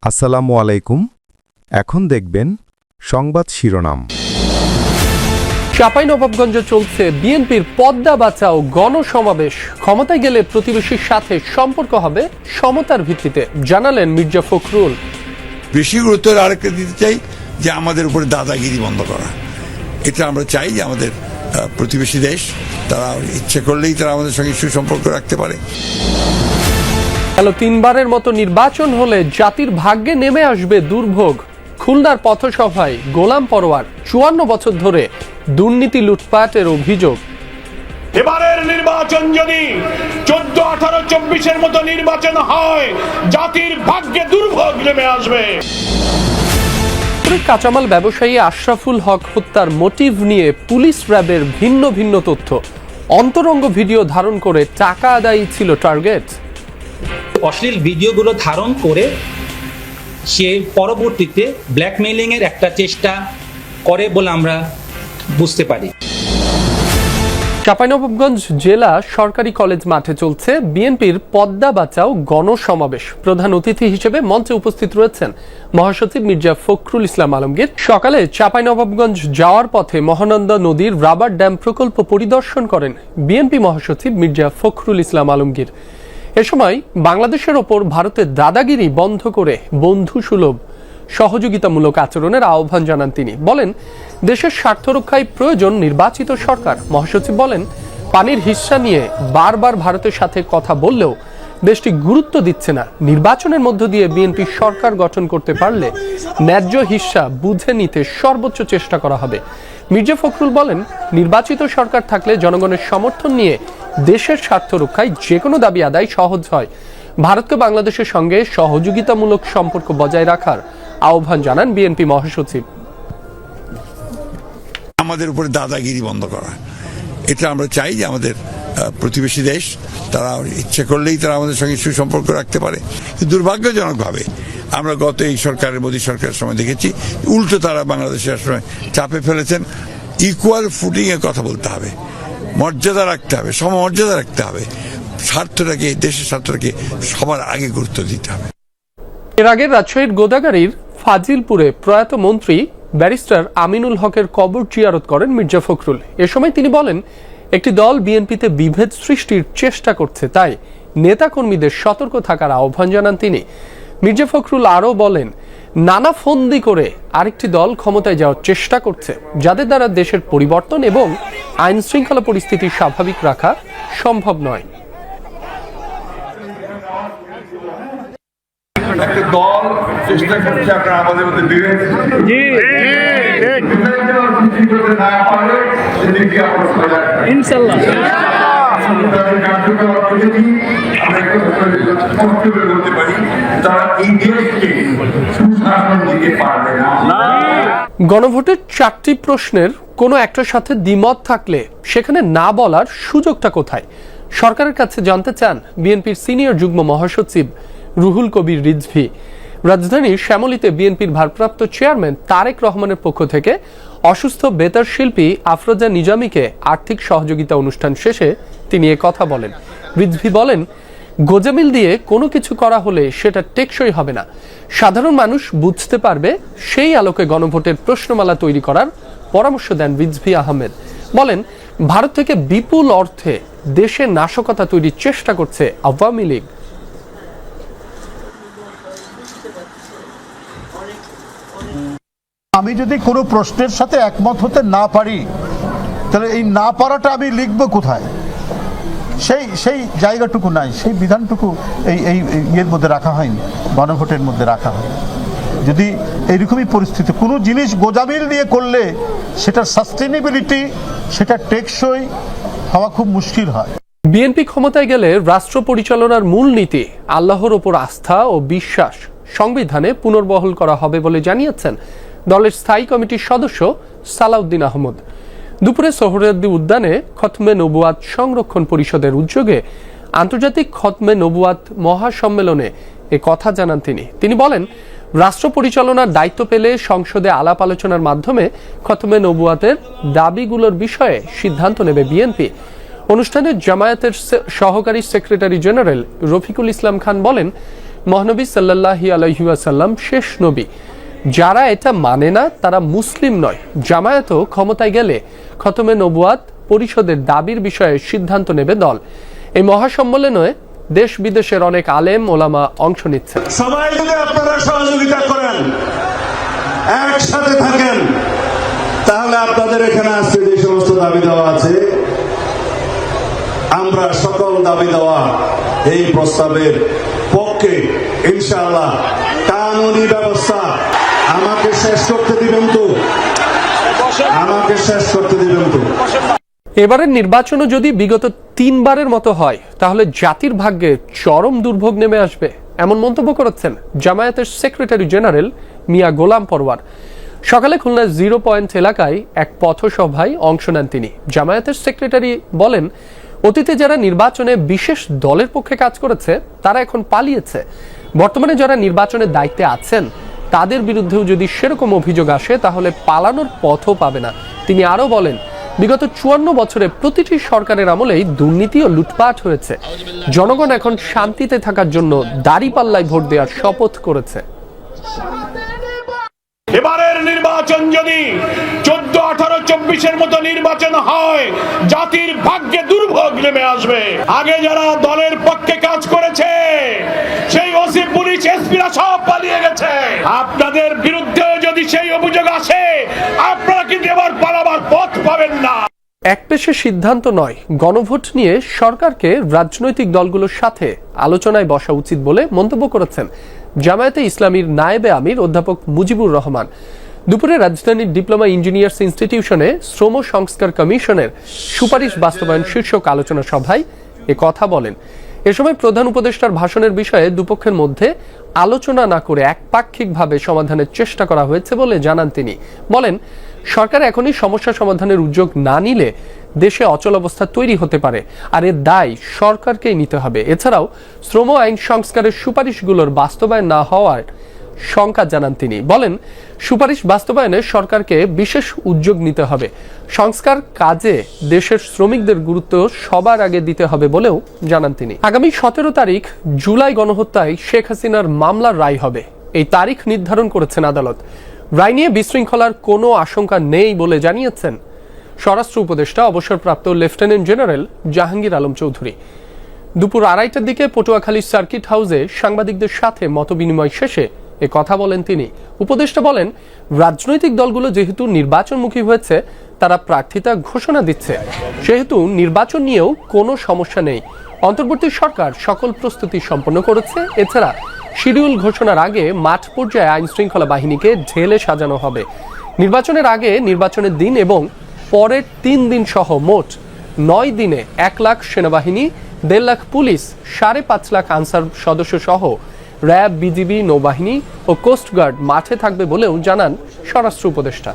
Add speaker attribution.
Speaker 1: আসসালামু আলাইকুম। এখন দেখবেন সংবাদ শিরোনাম।
Speaker 2: চাঁপাইনবাবগঞ্জে চলছে বিএনপির পদ্মা বাঁচাও গণসমাবেশ। ক্ষমতায় গেলে প্রতিবেশীর সাথে সম্পর্ক হবে সমতার ভিত্তিতে, জানালেন মির্জা ফখরুল।
Speaker 3: বেশি গুরুত্ব আরেকটা দিতে চাই যে আমাদের উপরে দাদাগিরি বন্ধ করা। এটা আমরা চাই যে আমাদের প্রতিবেশী দেশ তারা ইচ্ছে করলেই তারা আমাদের সঙ্গে সুসম্পর্ক রাখতে পারে।
Speaker 2: গেল তিনবারের মতো নির্বাচন হলে জাতির ভাগ্যে নেমে আসবে দুর্ভোগ। খুলনার পথসভায় গোলাম পরোয়ার 54 বছর ধরে দুর্নীতি লুটপাটের অভিযোগ।
Speaker 4: এবারের নির্বাচন যদি 14, 18, 24-এর মতো নির্বাচন হয়, জাতির ভাগ্যে দুর্ভোগ নেমে আসবে।
Speaker 2: কাঁচামাল ব্যবসায়ী আশরাফুল হক হত্যার মোটিভ নিয়ে পুলিশ র্যাবের ভিন্ন ভিন্ন তথ্য। অন্তরঙ্গ ভিডিও ধারণ করে টাকা আদায়ই ছিল টার্গেট।
Speaker 5: অশ্লীল ভিডিওগুলো ধারণ করে সে পরবর্তীতে ব্ল্যাকমেইলিং এর একটা চেষ্টা করে বলে আমরা বুঝতে পারি।
Speaker 2: চাঁপাইনবাবগঞ্জ জেলা সরকারি কলেজ মাঠে চলছে বিএনপির পদ্মা বাঁচাও গণসমাবেশ। প্রধান অতিথি হিসেবে মঞ্চে উপস্থিত রয়েছেন মহাসচিব মির্জা ফখরুল ইসলাম আলমগীর। সকালে চাঁপাইনবাবগঞ্জ যাওয়ার পথে মহানন্দা নদীর রাবার ড্যাম প্রকল্প পরিদর্শন করেন বিএনপি মহাসচিব মির্জা ফখরুল ইসলাম আলমগীর। এ সময় বাংলাদেশের ওপর ভারতের দাদাগিরি বন্ধ করে বন্ধুসুলভ সহযোগিতামূলক আচরণের আহ্বান জানান তিনি। বলেন, দেশের স্বার্থ রক্ষায় প্রয়োজন নির্বাচিত সরকার। মহাসচিব বলেন, পানির হিস্সা নিয়ে বারবার ভারতের সাথে কথা বললেও দেশটি গুরুত্ব দিচ্ছে না। নির্বাচনের মধ্য দিয়ে বিএনপি সরকার গঠন করতে পারলে ন্যায্য হিস্সা বুঝে নিতে সর্বোচ্চ চেষ্টা করা হবে। মির্জা ফখরুল বলেন, নির্বাচিত সরকার থাকলে জনগণের সমর্থন নিয়ে দেশের স্বার্থ রক্ষায় যে কোনো দাবি আদায় সহজ হয়। ভারতকে বাংলাদেশের সঙ্গে সহযোগিতামূলক সম্পর্ক বজায় রাখার আহ্বান জানান বিএনপি মহাসচিব।
Speaker 3: আমাদের উপরে দাদাগিরি বন্ধ করা। এটা আমরা চাই যে আমাদের প্রতিবেশী দেশ তারা ইচ্ছে করলেই তারা আমাদের সঙ্গে সুসম্পর্ক রাখতে পারে। দুর্ভাগ্যজনকভাবে আমরা গত এই সরকারের মোদী সরকারের সময় দেখেছি উল্টো তারা বাংলাদেশের সময় চাপে ফেলেছেন। ইকুয়াল ফুটিং এর কথা বলতে হবে, মর্যাদা রাখতে হবে, সমমর্যাদা রাখতে হবে। স্বার্থটাকে, দেশের স্বার্থটাকে সবার আগে গুরুত্ব দিতে হবে।
Speaker 2: এর আগে রাজশাহীর গোদাগাড়ীর ফাজিলপুরে প্রয়াত মন্ত্রী ব্যারিস্টার আমিনুল হকের কবর জিয়ারত করেন মির্জা ফখরুল। এ সময় তিনি বলেন, একটি দল বিএনপিতে বিভেদ সৃষ্টির চেষ্টা করছে, তাই নেতাকর্মীদের সতর্ক থাকার আহ্বান জানান তিনি। মির্জা ফখরুল আরও বলেন, নানা ফন্দি করে আরেকটি দল ক্ষমতায় যাওয়ার চেষ্টা করছে, যাদের দ্বারা দেশের পরিবর্তন এবং আইন শৃঙ্খলা পরিস্থিতি স্বাভাবিক রাখা সম্ভব নয়।
Speaker 6: একটা দল চেষ্টা করছে আপনারা আমাদের মধ্যে বিভেদ না পারে সেদিকে আমরা সজাগ ইনশাআল্লাহ বলতে পারি তারা এই দেশকে সুশাসন দিতে পারবে না।
Speaker 2: গণভোটের 4টি প্রশ্নের কোনো একটার সাথে দ্বিমত থাকলে সেখানে না বলার সুযোগটা কোথায়? সরকারের কাছে জানতে চান বিএনপির সিনিয়র যুগ্ম মহাসচিব রুহুল কবির রিজভী। রাজধানীর শ্যামলীতে বিএনপির ভারপ্রাপ্ত চেয়ারম্যান তারেক রহমানের পক্ষ থেকে অসুস্থ বেতার শিল্পী আফরোজা নিজামীকে আর্থিক সহযোগিতা অনুষ্ঠান শেষে তিনি কথা বলেন। রিজভী বলেন, গোজামিল দিয়ে কোনো কিছু করা হলে সেটা টেকসই হবে না। সাধারণ মানুষ বুঝতে পারবে, সেই আলোকে গণভোটের প্রশ্নমালা তৈরি করার পরামর্শ দেন রিজভী আহমেদ। বলেন, ভারত থেকে বিপুল অর্থে দেশে নাশকতা তৈরির চেষ্টা করছে আওয়ামী লীগ।
Speaker 7: আমি যদি কোনো প্রশ্নের সাথে একমত হতে না পারি, তাহলে এই না পারাটা আমি লিখবো কোথায়? সেই জায়গাটুকু নাই, সেই বিধানটুকু এই ইয়ের মধ্যে রাখা হয়নি, গণভোটের মধ্যে রাখা হয়। যদি এইরকমই পরিস্থিতি কোনো জিনিস গোজামিল দিয়ে করলে সেটার সাস্টেনেবিলিটি, সেটা টেকসই হওয়া খুব মুশকিল হয়।
Speaker 2: বিএনপি ক্ষমতায় গেলে রাষ্ট্র পরিচালনার মূল নীতি আল্লাহর ওপর আস্থা ও বিশ্বাস সংবিধানে পুনর্বহাল করা হবে বলে জানিয়েছেন দলের স্থায়ী কমিটির সদস্য সালাউদ্দিন আহমদ। দুপুরে সোহরাওয়ার্দী উদ্যানে খতমে নবুয়াত সংরক্ষণ পরিষদের উদ্যোগে আন্তর্জাতিক খতমে নবুয়াত মহাসম্মেলনে এ কথা জানান তিনি বলেন, রাষ্ট্র পরিচালনার দায়িত্ব পেলে সংসদে আলাপ আলোচনার মাধ্যমে খতমে নবুয়াতের দাবিগুলোর বিষয়ে সিদ্ধান্ত নেবে বিএনপি। অনুষ্ঠানে জামায়াতের সহকারী সেক্রেটারি জেনারেল রফিকুল ইসলাম খান বলেন, মহানবী সাল্লাল্লাহু আলাইহি ওয়াসাল্লাম শেষ নবী। যারা এটা মানে না তারা মুসলিম নয়। জামায়াতও ক্ষমতায় গেলে খতমে নবুয়াত পরিষদের দাবির বিষয়ে সিদ্ধান্ত নেবে দল। এই মহাসম্মেলনে দেশ বিদেশের অনেক আলেম ওলামা অংশ নিচ্ছেন।
Speaker 8: সবাই যদি আপনারা সহযোগিতা করেন, একসাথে থাকেন, তাহলে আপনাদের এখানে আজকে যে সমস্ত দাবি দেওয়া আছে, আমরা সকল দাবি দেওয়া এই প্রস্তাবের পক্ষে ইনশাআল্লাহ। কানুনি ব্যবস্থা আমাকে শেষ করতে দিবেন তো, আমাকে শেষ করতে দিবেন তো।
Speaker 2: এবারের নির্বাচনও যদি বিগত 3 বারের মতো হয় তাহলে জাতির ভাগ্যে চরম দুর্ভোগ নেমে আসবে, এমন মন্তব্য করেছেন জামায়াতের সেক্রেটারি জেনারেল মিয়া গোলাম পরওয়ার। সকালে খুলনার 0 পয়েন্ট এলাকায় এক পথসভায় অংশ নেন তিনি। জামায়াতের সেক্রেটারি বলেন, অতীতে যারা নির্বাচনে বিশেষ দলের পক্ষে কাজ করেছে তারা এখন পালিয়েছে। বর্তমানে যারা নির্বাচনের দায়িত্বে আছেন তাদের বিরুদ্ধেও যদি সেরকম অভিযোগ আসে তাহলে পালানোর পথও পাবে না। তিনি আরো বলেন, বিগত 54 বছরে প্রতিটি সরকারের আমলেই দুর্নীতি ও লুটপাট হয়েছে। জনগণ এখন শান্তিতে থাকার জন্য দাঁড়িপাল্লায় ভোট দেওয়ার শপথ করেছে।
Speaker 4: এবারের নির্বাচন যদি 14, 18, 24-এর মতো নির্বাচন হয়, জাতির ভাগ্যে দুর্ভোগ নেমে আসবে। আগে যারা দলের পক্ষে কাজ করেছে সেই ওসি, পুলিশ, এসপিরা সব পালিয়ে গেছে। আপনাদের বিরুদ্ধে যদি সেই অভিযোগ আসে, আপনারা কিন্তু এবার পালাবার পথ পাবেন না।
Speaker 2: একপেশে সিদ্ধান্ত নয়, গণভোট নিয়ে সরকারকে রাজনৈতিক দলগুলোর সাথে আলোচনায় বসা উচিত বলে মন্তব্য করেছেন জামায়াতে ইসলামীর নায়েবে আমির অধ্যাপক মুজিবুর রহমান। দুপুরে রাজধানীর ডিপ্লোমা ইঞ্জিনিয়ার্স ইনস্টিটিউশনে শ্রম সংস্কার কমিশনের সুপারিশ বাস্তবায়ন শীর্ষক আলোচনা সভায় এ কথা বলেন। এ সময় প্রধান উপদেষ্টার ভাষণের বিষয়ে দুপক্ষের মধ্যে আলোচনা না করে একপাক্ষিকভাবে সমাধানের চেষ্টা করা হয়েছে বলে জানান তিনি। বলেন, সরকার এখনই সমস্যা সমাধানের উদ্যোগ না নিলে দেশে অচল অবস্থা তৈরি হতে পারে, আর এর দায় সরকারকেই নিতে হবে। এছাড়াও শ্রম আইন সংস্কারের সুপারিশগুলোর বাস্তবায়ন না হওয়ার শঙ্কা জানান তিনি। বলেন, সুপারিশ বাস্তবায়নে সরকারকে বিশেষ উদ্যোগ নিতে হবে। সংস্কার কাজে দেশের শ্রমিকদের গুরুত্ব সবার আগে দিতে হবে বলেও জানান তিনি। আগামী 17 তারিখ জুলাই গণহত্যায় শেখ হাসিনার মামলার রায় হবে। এই তারিখ নির্ধারণ করেছেন আদালত। রায় নিয়ে বিশৃঙ্খলার কোনো আশঙ্কা নেই বলে জানিয়েছেন স্বরাষ্ট্র উপদেষ্টা অবসরপ্রাপ্ত লেফটেন্যান্ট জেনারেল জাহাঙ্গীর আলম চৌধুরী। দুপুর 2:30টার দিকে পটুয়াখালী সার্কিট হাউসে সাংবাদিকদের সাথে মতবিনিময় শেষে এ কথা বলেন তিনি। উপদেষ্টা বলেন, রাজনৈতিক দলগুলো যেহেতু নির্বাচনমুখী হয়েছে, তারা প্রার্থিতা ঘোষণা দিচ্ছে, সেহেতু নির্বাচন নিয়েও কোনো সমস্যা নেই। অন্তর্বর্তী সরকার সকল প্রস্তুতি সম্পন্ন করেছে। এছাড়া শিডিউল ঘোষণার আগে মাঠ পর্যায়ে আইন শৃঙ্খলা বাহিনীকে ঢেলে সাজানো হবে। নির্বাচনের আগে, নির্বাচনের দিন এবং পরের 3 দিন সহ মোট 9 দিনে 1 লাখ সেনাবাহিনী, 1.5 লাখ পুলিশ, 5.5 লাখ আনসার সদস্য সহ র্যাব, বিজিবি, নৌবাহিনী ও কোস্টগার্ড মাঠে থাকবে বলেও জানান স্বরাষ্ট্র উপদেষ্টা।